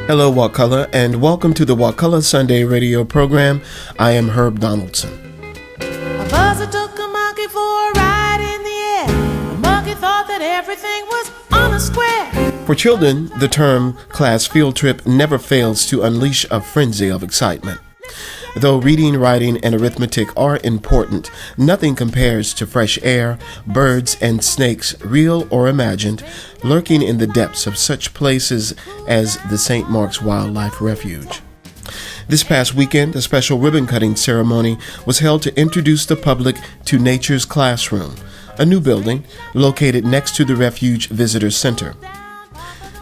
Hello, Wakulla, and welcome to the Wakulla Sunday radio program. I am Herb Donaldson. A buzzer took a monkey for a ride in the air. The monkey thought that everything was on a square. For children, the term class field trip never fails to unleash a frenzy of excitement. Though reading, writing, and arithmetic are important, nothing compares to fresh air, birds, and snakes, real or imagined, lurking in the depths of such places as the St. Mark's Wildlife Refuge. This past weekend, a special ribbon-cutting ceremony was held to introduce the public to Nature's Classroom, a new building located next to the Refuge Visitor Center.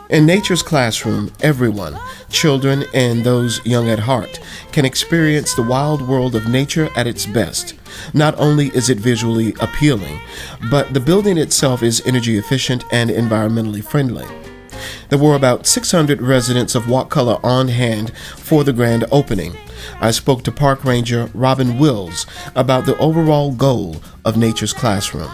In Nature's Classroom, everyone, children and those young at heart, can experience the wild world of nature at its best. Not only is it visually appealing, but the building itself is energy efficient and environmentally friendly. There were about 600 residents of Wakulla on hand for the grand opening. I spoke to Park Ranger Robin Wills about the overall goal of Nature's Classroom.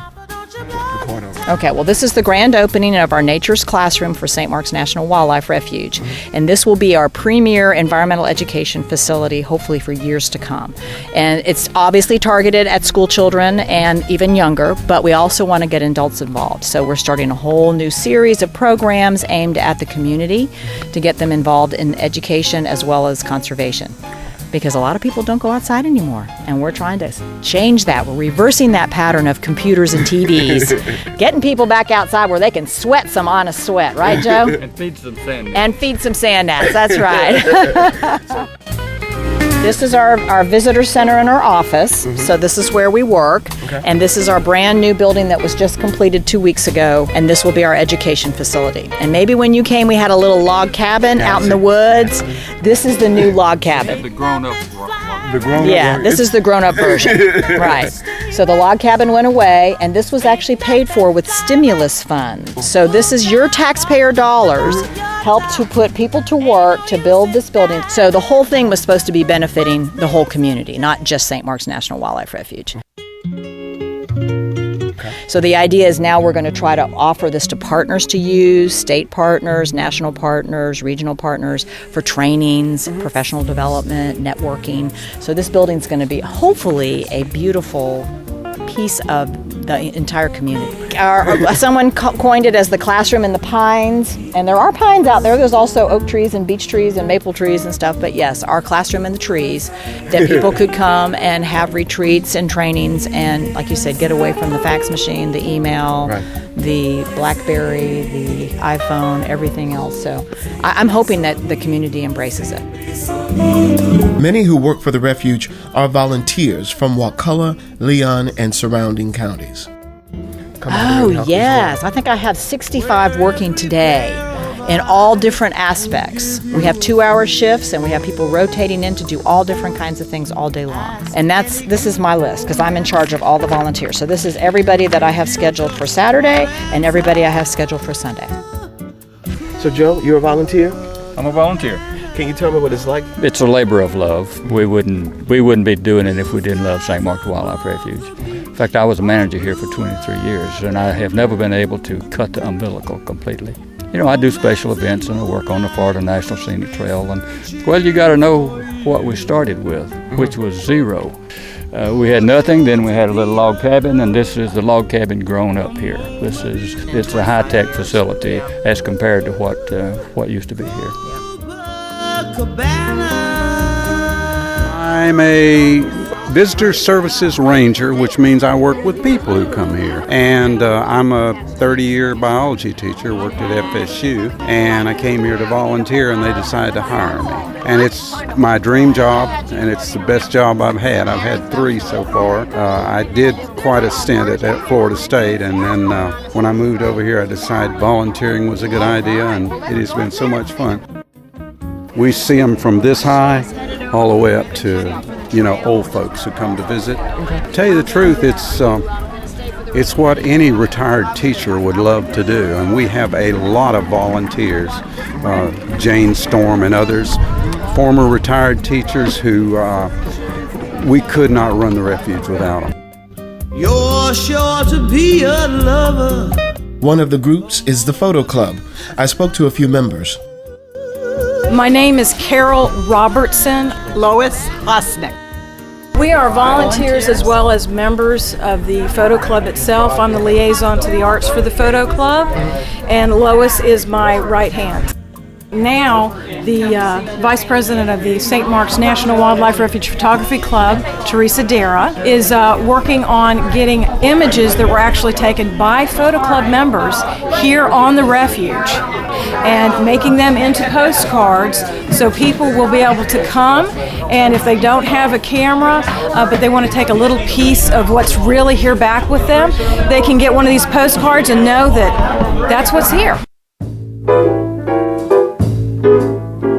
Okay, well, this is the grand opening of our Nature's Classroom for St. Mark's National Wildlife Refuge, and this will be our premier environmental education facility, hopefully for years to come. And it's obviously targeted at school children and even younger, but we also want to get adults involved. So we're starting a whole new series of programs aimed at the community to get them involved in education as well as conservation. Because a lot of people don't go outside anymore, and we're trying to change that. We're reversing that pattern of computers and TVs, getting people back outside where they can sweat some honest sweat, right, Joe? And feed some sand gnats. And feed some sand gnats, that's right. This is our visitor center and our office, so this is where we work, and this is our brand new building that was just completed 2 weeks ago, and this will be our education facility. And maybe when you came, we had a little log cabin out in the woods. This is the new log cabin. The grown-up. Yeah, this is the grown-up version. Right. So the log cabin went away, and this was actually paid for with stimulus funds. So this is your taxpayer dollars helped to put people to work to build this building. So the whole thing was supposed to be benefiting the whole community, not just St. Mark's National Wildlife Refuge. So the idea is now we're going to try to offer this to partners to use, state partners, national partners, regional partners for trainings, professional development, networking. So this building's going to be hopefully a beautiful piece of the entire community. Someone coined it as the classroom in the pines, and there are pines out there. There's also oak trees and beech trees and maple trees and stuff, but yes, our classroom in the trees that people could come and have retreats and trainings and, like you said, get away from the fax machine, the email, the BlackBerry, the iPhone, everything else. So I'm hoping that the community embraces it. Many who work for the refuge are volunteers from Wakulla, Leon, and surrounding counties. Oh, yes. I think I have 65 working today in all different aspects. We have 2-hour shifts, and we have people rotating in to do all different kinds of things all day long. And this is my list, because I'm in charge of all the volunteers. So this is everybody that I have scheduled for Saturday and everybody I have scheduled for Sunday. So, Joe, you're a volunteer? I'm a volunteer. Can you tell me what it's like? It's a labor of love. We wouldn't be doing it if we didn't love St. Mark's Wildlife Refuge. In fact, I was a manager here for 23 years, and I have never been able to cut the umbilical completely. You know, I do special events, and I work on the Florida National Scenic Trail, and, well, you got to know what we started with, which was zero. We had nothing, then we had a little log cabin, and this is the log cabin grown up here. It's a high-tech facility as compared to what used to be here. I'm a visitor services ranger, which means I work with people who come here. And I'm a 30-year biology teacher, worked at FSU, and I came here to volunteer, and they decided to hire me. And it's my dream job, and it's the best job I've had. I've had 3 so far. I did quite a stint at Florida State, and then when I moved over here, I decided volunteering was a good idea, and it has been so much fun. We see them from this high all the way up to, old folks who come to visit. To tell you the truth, it's what any retired teacher would love to do, and we have a lot of volunteers, Jane Storm and others, former retired teachers who we could not run the refuge without them. You're sure to be a lover. One of the groups is the Photo Club. I spoke to a few members. My name is Carol Robertson. Lois Hosnick. We are volunteers as well as members of the photo club itself. I'm the liaison to the arts for the photo club, and Lois is my right hand. Now, the vice president of the St. Mark's National Wildlife Refuge Photography Club, Teresa Dara, is working on getting images that were actually taken by photo club members here on the refuge and making them into postcards so people will be able to come, and if they don't have a camera but they want to take a little piece of what's really here back with them, they can get one of these postcards and know that that's what's here.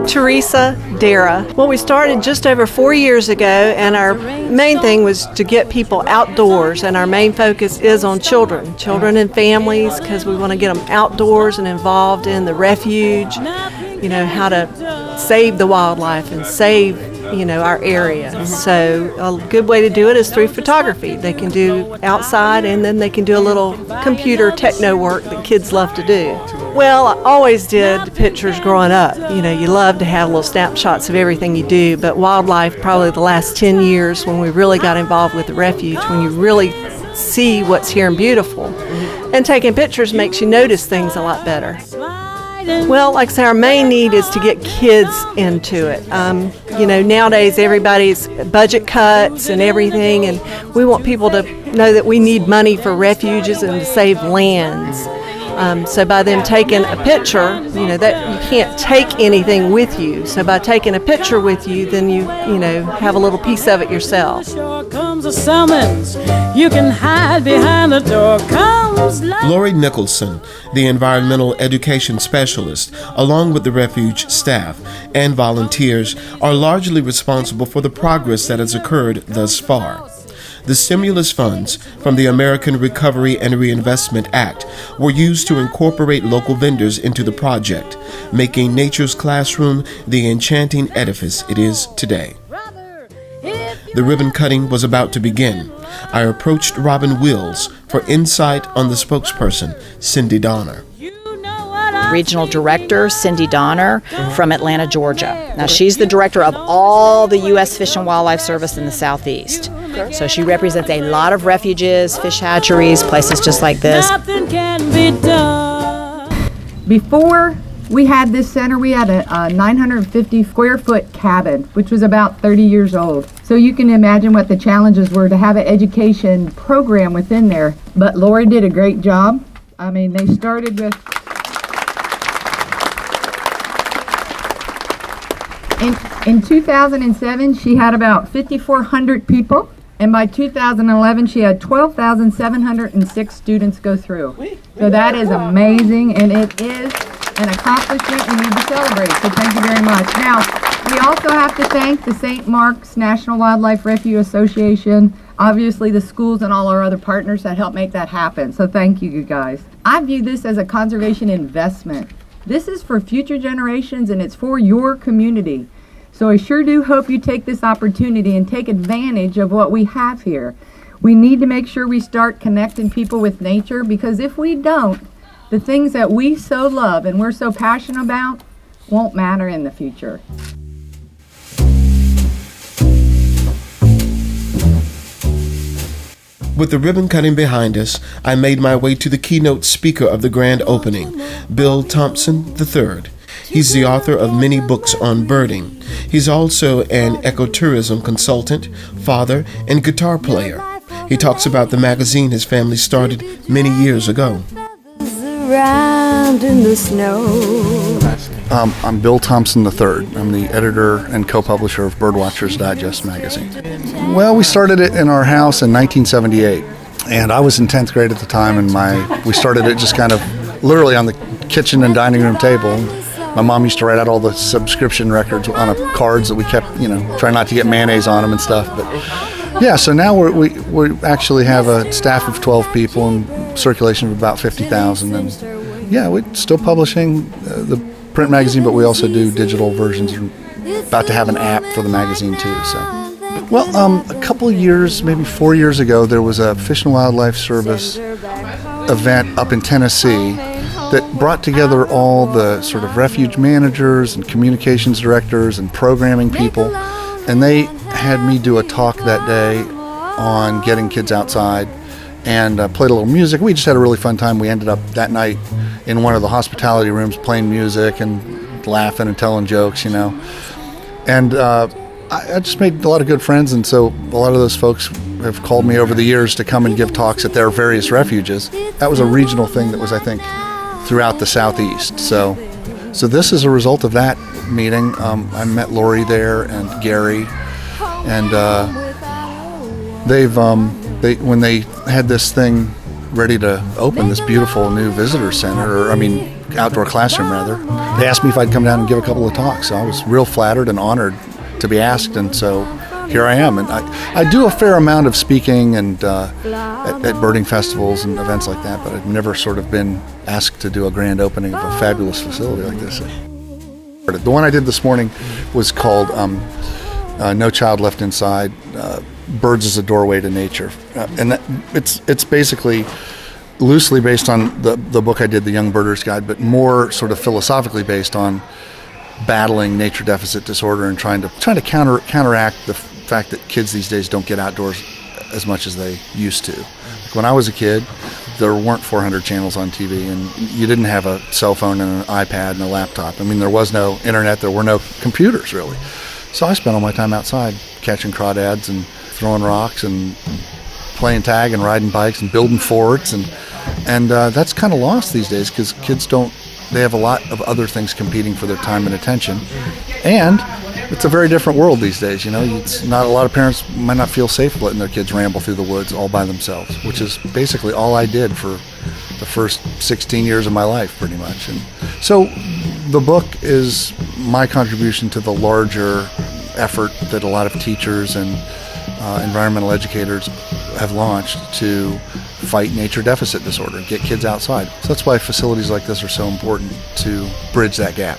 Teresa Dara. Well, we started just over 4 years ago, and our main thing was to get people outdoors, and our main focus is on children and families, because we want to get them outdoors and involved in the refuge, how to save the wildlife and save our area. So a good way to do it is through photography. They can do outside, and then they can do a little computer techno work that kids love to do. Well, I always did pictures growing up. You love to have little snapshots of everything you do, but wildlife, probably the last 10 years when we really got involved with the refuge, when you really see what's here and beautiful. And taking pictures makes you notice things a lot better. Well, like I say, our main need is to get kids into it. Nowadays everybody's budget cuts and everything, and we want people to know that we need money for refuges and to save lands. So by them taking a picture, that you can't take anything with you. So by taking a picture with you, then you have a little piece of it yourself. Comes a summons. You can hide behind the door. Comes Lori Nicholson, the environmental education specialist, along with the refuge staff and volunteers, are largely responsible for the progress that has occurred thus far. The stimulus funds from the American Recovery and Reinvestment Act were used to incorporate local vendors into the project, making Nature's Classroom the enchanting edifice it is today. The ribbon cutting was about to begin. I approached Robin Wills for insight on the spokesperson, Cindy Donner. Regional Director Cindy Donner from Atlanta, Georgia. Now, she's the director of all the U.S. Fish and Wildlife Service in the Southeast. So she represents a lot of refuges, fish hatcheries, places just like this. Nothing can be done. Before we had this center, we had a 950 square foot cabin, which was about 30 years old. So you can imagine what the challenges were to have an education program within there. But Lori did a great job. I mean, they started with... In 2007, she had about 5,400 people, and by 2011, she had 12,706 students go through. So that is amazing, and it is an accomplishment we need to celebrate, so thank you very much. Now, we also have to thank the St. Mark's National Wildlife Refuge Association, obviously the schools and all our other partners that help make that happen, so thank you guys. I view this as a conservation investment. This is for future generations, and it's for your community. So I sure do hope you take this opportunity and take advantage of what we have here. We need to make sure we start connecting people with nature, because if we don't, the things that we so love and we're so passionate about won't matter in the future. With the ribbon cutting behind us, I made my way to the keynote speaker of the grand opening, Bill Thompson III. He's the author of many books on birding. He's also an ecotourism consultant, father, and guitar player. He talks about the magazine his family started many years ago. Around in the snow. I'm Bill Thompson III. I'm the editor and co-publisher of Birdwatcher's Digest magazine. Well, we started it in our house in 1978, and I was in 10th grade at the time, and we started it just kind of literally on the kitchen and dining room table. My mom used to write out all the subscription records on cards that we kept, trying not to get mayonnaise on them and stuff. But yeah, so now we actually have a staff of 12 people and circulation of about 50,000, and yeah, we're still publishing the print magazine, but we also do digital versions. We're about to have an app for the magazine too. So, well, a couple of years, maybe 4 years ago, there was a Fish and Wildlife Service event up in Tennessee, that brought together all the sort of refuge managers and communications directors and programming people, and they had me do a talk that day on getting kids outside, and played a little music. We just had a really fun time. We ended up that night in one of the hospitality rooms playing music and laughing and telling jokes, you know. And I just made a lot of good friends, and so a lot of those folks have called me over the years to come and give talks at their various refuges. That was a regional thing that was, I think, throughout the Southeast. So this is a result of that meeting. I met Lori there and Gary, and when they had this thing ready to open, this beautiful new visitor center, outdoor classroom rather, they asked me if I'd come down and give a couple of talks. So I was real flattered and honored to be asked, and so here I am. And I do a fair amount of speaking and at birding festivals and events like that, but I've never sort of been asked to do a grand opening of a fabulous facility like this. The one I did this morning was called No Child Left Inside, Birds as a Doorway to Nature. And it's basically loosely based on the book I did, The Young Birder's Guide, but more sort of philosophically based on battling nature deficit disorder and trying to counteract the fact that kids these days don't get outdoors as much as they used to. Like when I was a kid, there weren't 400 channels on TV, and you didn't have a cell phone and an iPad and a laptop. There was no internet, there were no computers really. So I spent all my time outside catching crawdads and throwing rocks and playing tag and riding bikes and building forts, and that's kind of lost these days because kids they have a lot of other things competing for their time and attention, and it's a very different world these days. It's not a lot of parents might not feel safe letting their kids ramble through the woods all by themselves, which is basically all I did for the first 16 years of my life, pretty much. And so the book is my contribution to the larger effort that a lot of teachers and environmental educators have launched to fight nature deficit disorder, get kids outside. So that's why facilities like this are so important to bridge that gap.